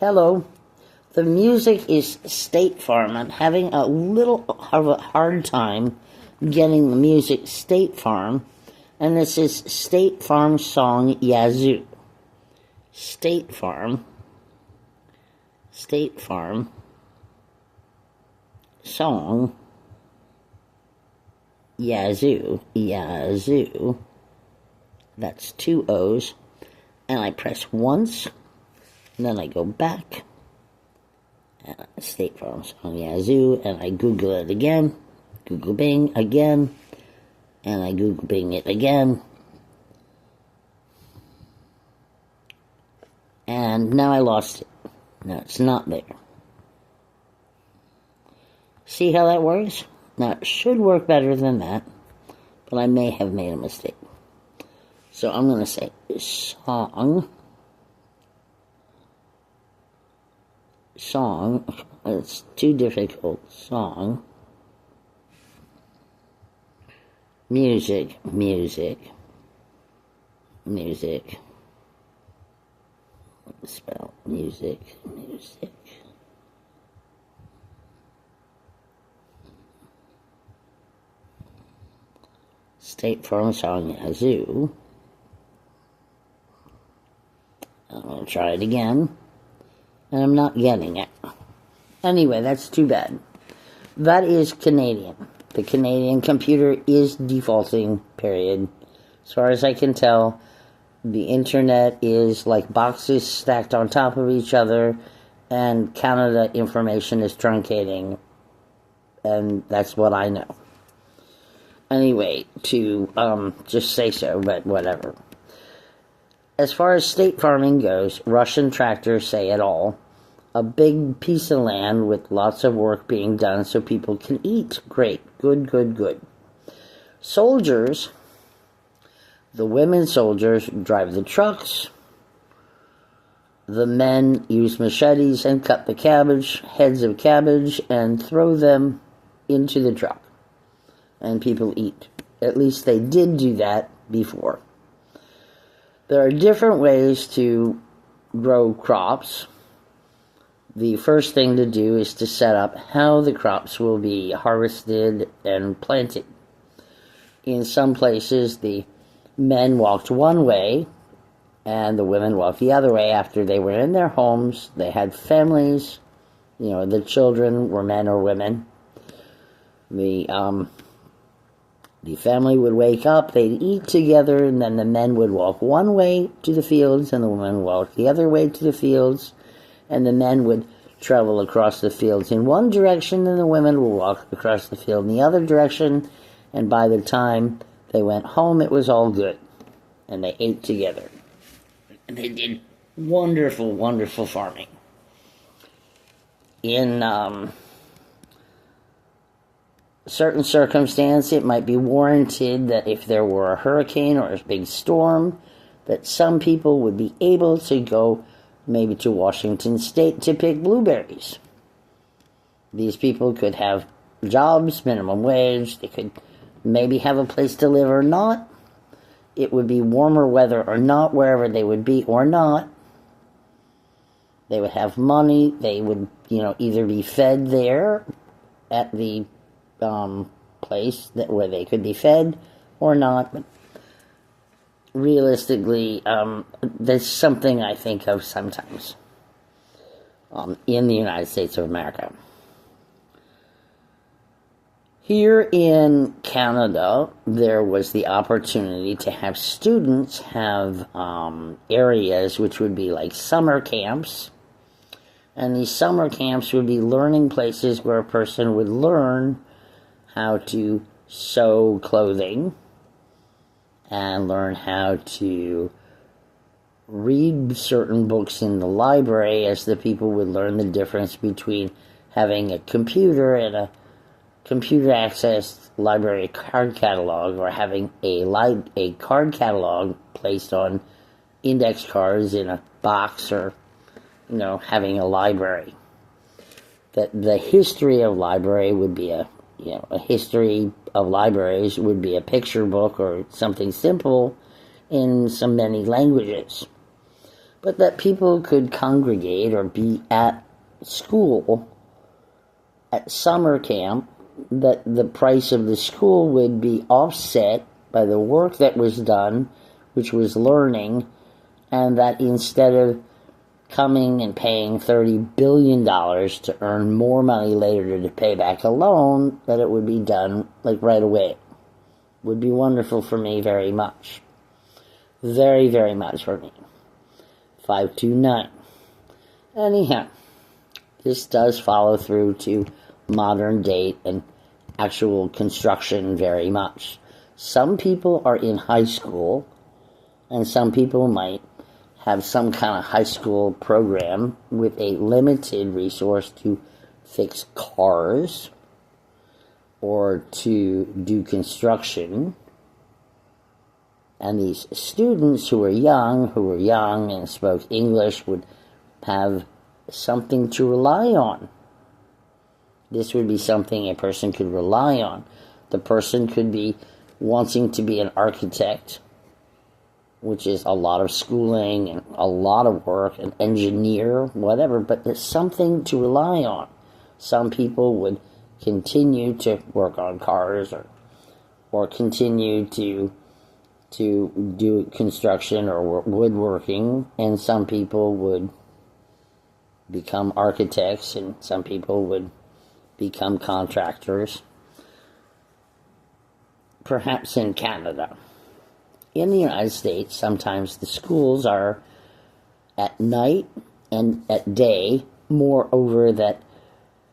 Hello. The music is State Farm. I'm having a little of a hard time getting the music State Farm, and this is State Farm song Yazoo. State Farm song Yazoo. That's two O's. And I press once, and then I go back. State Farm song Yazoo, and I Google it again. Google Bing again. And I Google Bing it again. And now I lost it. Now it's not there. See how that works? Now it should work better than that, but I may have made a mistake. So I'm going to say song, it's too difficult, song, music, spell music, State Farm song Yazoo. I'm going to try it again, and I'm not getting it. Anyway, that's too bad. That is Canadian. The Canadian computer is defaulting, period. As far as I can tell, the internet is like boxes stacked on top of each other, and Canada information is truncating, and that's what I know. Anyway, to just say so, but whatever. As far as state farming goes, Russian tractors say it all. A big piece of land with lots of work being done so people can eat. Great. Good. Soldiers, the women soldiers drive the trucks. The men use machetes and cut the heads of cabbage, and throw them into the truck. And people eat. At least they did do that before. There are different ways to grow crops. The first thing to do is to set up how the crops will be harvested and planted. In some places, the men walked one way and the women walked the other way after they were in their homes. They had families. The children were men or women. The family would wake up, they'd eat together, and then the men would walk one way to the fields, and the women would walk the other way to the fields, and the men would travel across the fields in one direction, and the women would walk across the field in the other direction, and by the time they went home, it was all good, and they ate together. And they did wonderful farming. In certain circumstance, it might be warranted that if there were a hurricane or a big storm, that some people would be able to go maybe to Washington State to pick blueberries. These people could have jobs, minimum wage, they could maybe have a place to live or not. It would be warmer weather or not, wherever they would be or not. They would have money, they would, either be fed there at the place where they could be fed or not. But realistically, that's something I think of sometimes in the United States of America. Here in Canada, there was the opportunity to have students have areas which would be like summer camps. And these summer camps would be learning places where a person would learn how to sew clothing and learn how to read certain books in the library, as the people would learn the difference between having a computer and a computer access library card catalog, or having a card catalog placed on index cards in a box, or having a library. That the history of library would be a history of libraries would be a picture book or something simple in so many languages. but that people could congregate or be at school at summer camp, that the price of the school would be offset by the work that was done, which was learning, and that instead of coming and paying $30 billion to earn more money later to pay back a loan, that it would be done like right away. Would be wonderful for me very much. Very, very much for me. 529. Anyhow, this does follow through to modern date and actual construction very much. Some people are in high school, and some people might have some kind of high school program with a limited resource to fix cars or to do construction. And these students who were young and spoke English would have something to rely on. This would be something a person could rely on. The person could be wanting to be an architect, which is a lot of schooling and a lot of work, an engineer, whatever, but there's something to rely on. Some people would continue to work on cars or continue to do construction or woodworking, and some people would become architects, and some people would become contractors, perhaps in Canada. In the United States, sometimes the schools are at night and at day, moreover that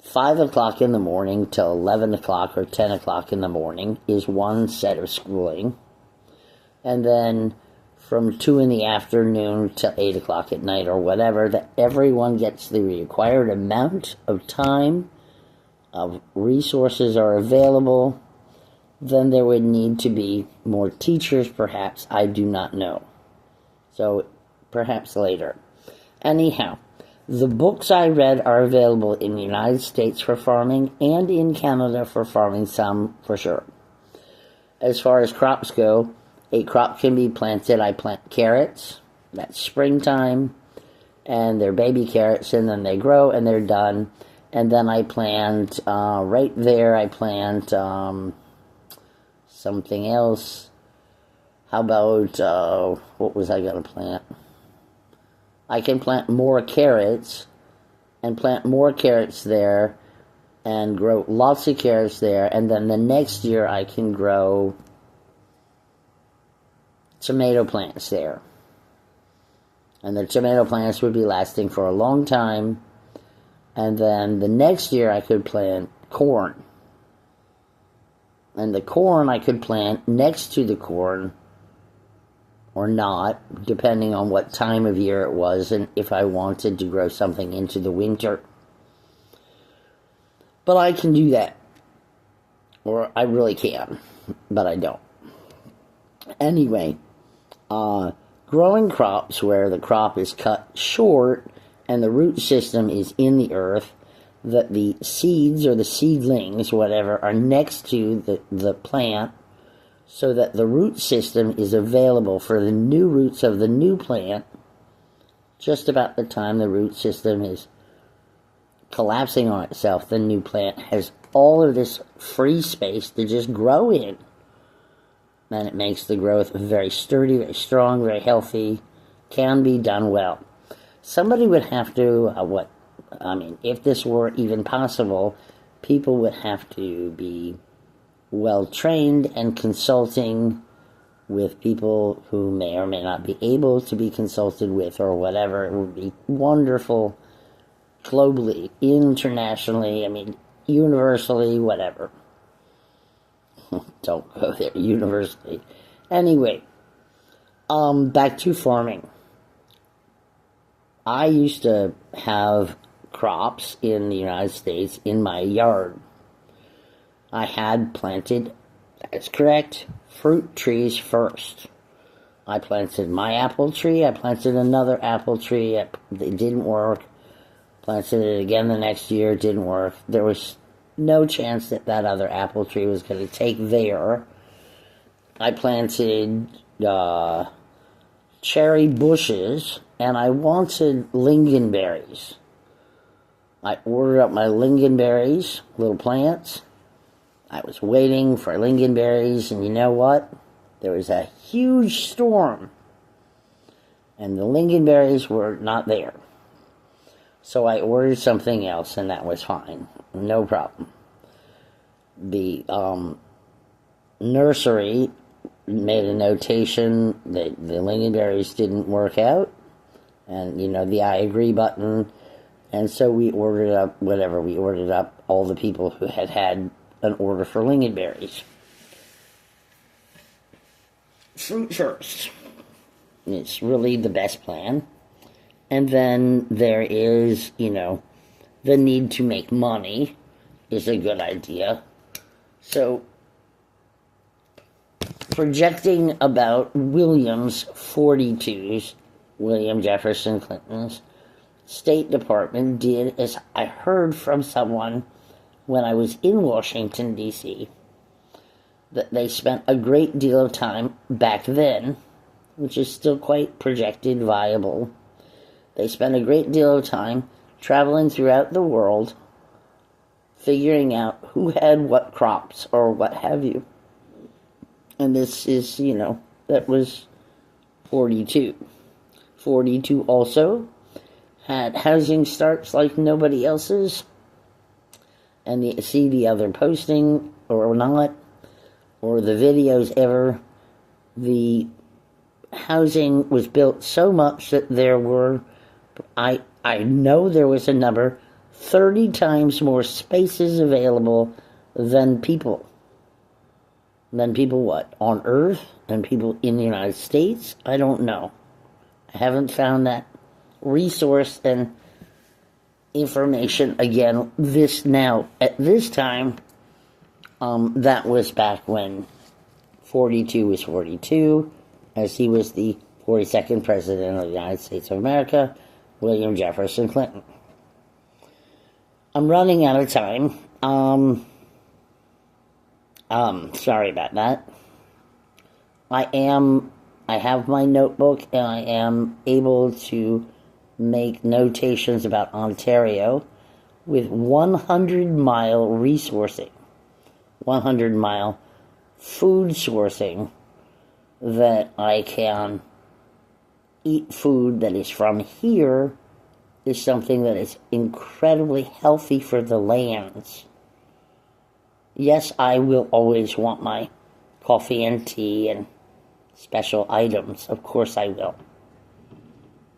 5 o'clock in the morning till 11 o'clock or 10 o'clock in the morning is one set of schooling. And then from 2 in the afternoon till 8 o'clock at night or whatever, that everyone gets the required amount of time, of resources are available. Then there would need to be more teachers, perhaps. I do not know. So, perhaps later. Anyhow, the books I read are available in the United States for farming and in Canada for farming, some for sure. As far as crops go, a crop can be planted. I plant carrots. That's springtime. And they're baby carrots, and then they grow, and they're done. And then I plant, right there, I plant something else. How about, what was I going to plant? I can plant more carrots and plant more carrots there and grow lots of carrots there. And then the next year I can grow tomato plants there. And the tomato plants would be lasting for a long time. And then the next year I could plant corn. And the corn I could plant next to the corn, or not, depending on what time of year it was and if I wanted to grow something into the winter. But I can do that. Or I really can, but I don't. Anyway, growing crops where the crop is cut short and the root system is in the earth, that the seeds or the seedlings, whatever, are next to the plant, so that the root system is available for the new roots of the new plant just about the time the root system is collapsing on itself. The new plant has all of this free space to just grow in. And it makes the growth very sturdy, very strong, very healthy, can be done well. Somebody would have to, if this were even possible, people would have to be well trained and consulting with people who may or may not be able to be consulted with or whatever. It would be wonderful globally, internationally, universally, whatever. Don't go there, universally. Anyway, back to farming. I used to have crops in the United States in my yard. I had planted, that's correct, fruit trees first. I planted my apple tree, I planted another apple tree, it didn't work. Planted it again the next year, it didn't work. There was no chance that other apple tree was going to take there. I planted cherry bushes, and I wanted lingonberries. I ordered up my lingonberries, little plants. I was waiting for lingonberries, and you know what? There was a huge storm, and the lingonberries were not there. So I ordered something else, and that was fine. No problem. The nursery made a notation that the lingonberries didn't work out, and, the I agree button, and so we ordered up whatever. We ordered up all the people who had an order for lingonberries. Fruit first. It's really the best plan. And then there is, the need to make money is a good idea. So, projecting about William Jefferson Clinton's State Department did, as I heard from someone when I was in Washington, D.C., that they spent a great deal of time back then, which is still quite projected viable. They spent a great deal of time traveling throughout the world, figuring out who had what crops or what have you. And this is, that was 42. 42 also had housing starts like nobody else's. And see the other posting or not, or the videos ever, the housing was built so much that there were, I know there was a number, 30 times more spaces available than people. Than people what? On Earth? Than people in the United States? I don't know. I haven't found that resource and information again at this time. That was back when 42 was 42, as he was the 42nd President of the United States of America, William Jefferson Clinton. I'm running out of time. Sorry about that. I have my notebook, and I am able to make notations about Ontario with 100-mile resourcing, 100-mile food sourcing, that I can eat food that is from here is something that is incredibly healthy for the lands. Yes, I will always want my coffee and tea and special items. Of course I will.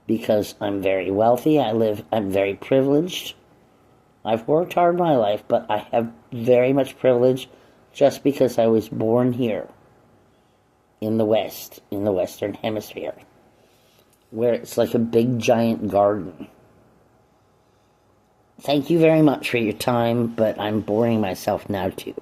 Because I'm very wealthy, I'm very privileged. I've worked hard my life, but I have very much privilege just because I was born here in the West, in the Western Hemisphere, where it's like a big giant garden. Thank you very much for your time, but I'm boring myself now too.